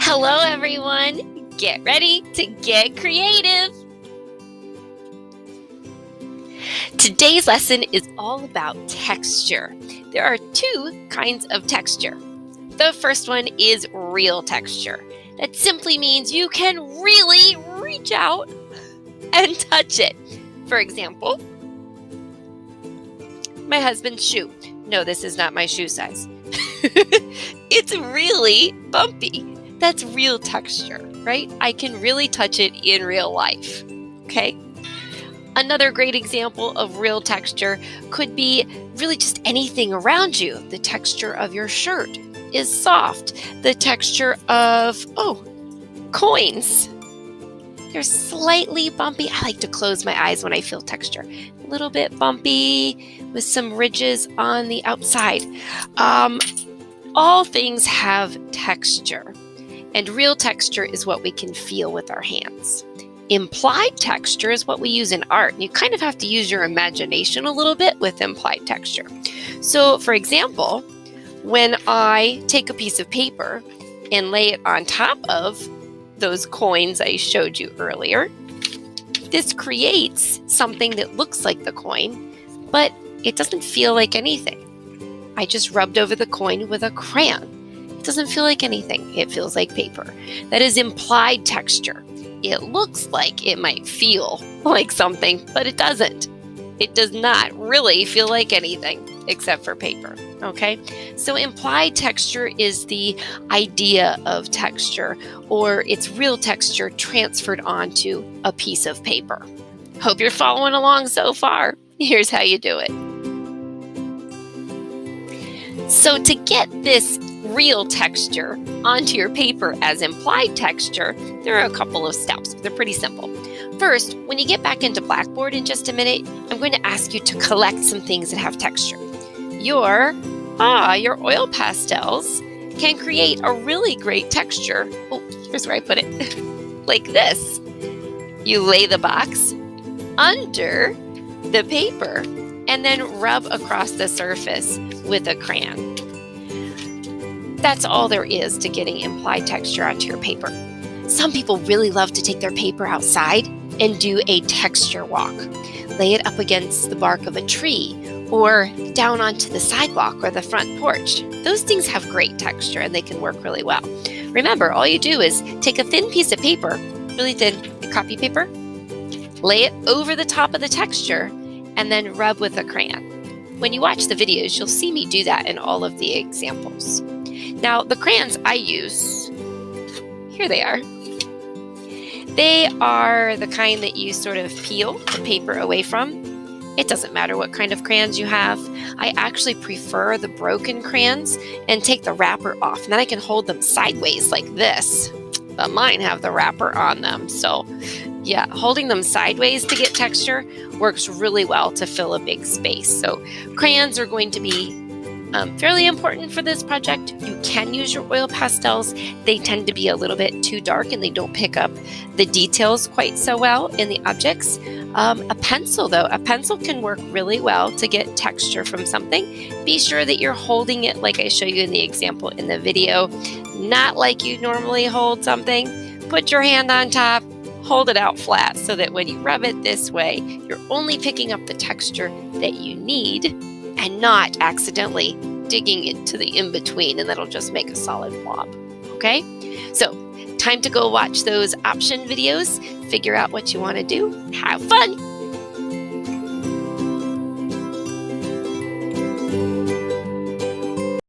Hello, everyone. Get ready to get creative. Today's lesson is all about texture. There are two kinds of texture. The first one is real texture. That simply means you can really reach out and touch it. For example, my husband's shoe. No, this is not my shoe size. It's really bumpy. That's real texture, right? I can really touch it in real life, okay? Another great example of real texture could be really just anything around you. The texture of your shirt is soft. The texture of, coins. They're slightly bumpy. I like to close my eyes when I feel texture. A little bit bumpy with some ridges on the outside. All things have texture, and real texture is what we can feel with our hands. Implied texture is what we use in art, and you kind of have to use your imagination a little bit with implied texture. So, for example, when I take a piece of paper and lay it on top of those coins I showed you earlier, this creates something that looks like the coin, but it doesn't feel like anything. I just rubbed over the coin with a crayon. It doesn't feel like anything. It feels like paper. That is implied texture. It looks like it might feel like something, but it doesn't. It does not really feel like anything except for paper, okay? So implied texture is the idea of texture, or it's real texture transferred onto a piece of paper. Hope you're following along so far. Here's how you do it. So to get this real texture onto your paper as implied texture, there are a couple of steps. They're pretty simple. First, when you get back into Blackboard in just a minute, I'm going to ask you to collect some things that have texture. Your oil pastels can create a really great texture. Oh, here's where I put it. Like this. You lay the box under the paper and then rub across the surface with a crayon. That's all there is to getting implied texture onto your paper. Some people really love to take their paper outside and do a texture walk. Lay it up against the bark of a tree or down onto the sidewalk or the front porch. Those things have great texture and they can work really well. Remember, all you do is take a thin piece of paper, really thin copy paper, lay it over the top of the texture, and then rub with a crayon. When you watch the videos, you'll see me do that in all of the examples. Now, the crayons I use, here they are. They are the kind that you sort of peel the paper away from. It doesn't matter what kind of crayons you have. I actually prefer the broken crayons and take the wrapper off. And then I can hold them sideways like this. But mine have the wrapper on them. So yeah, holding them sideways to get texture works really well to fill a big space. So crayons are going to be fairly important for this project. You can use your oil pastels. They tend to be a little bit too dark and they don't pick up the details quite so well in the objects. A pencil though, a pencil can work really well to get texture from something. Be sure that you're holding it like I show you in the example in the video, not like you normally hold something. Put your hand on top, hold it out flat so that when you rub it this way, you're only picking up the texture that you need and not accidentally digging into the in-between, and that'll just make a solid blob, okay? So, time to go watch those option videos, figure out what you want to do, have fun!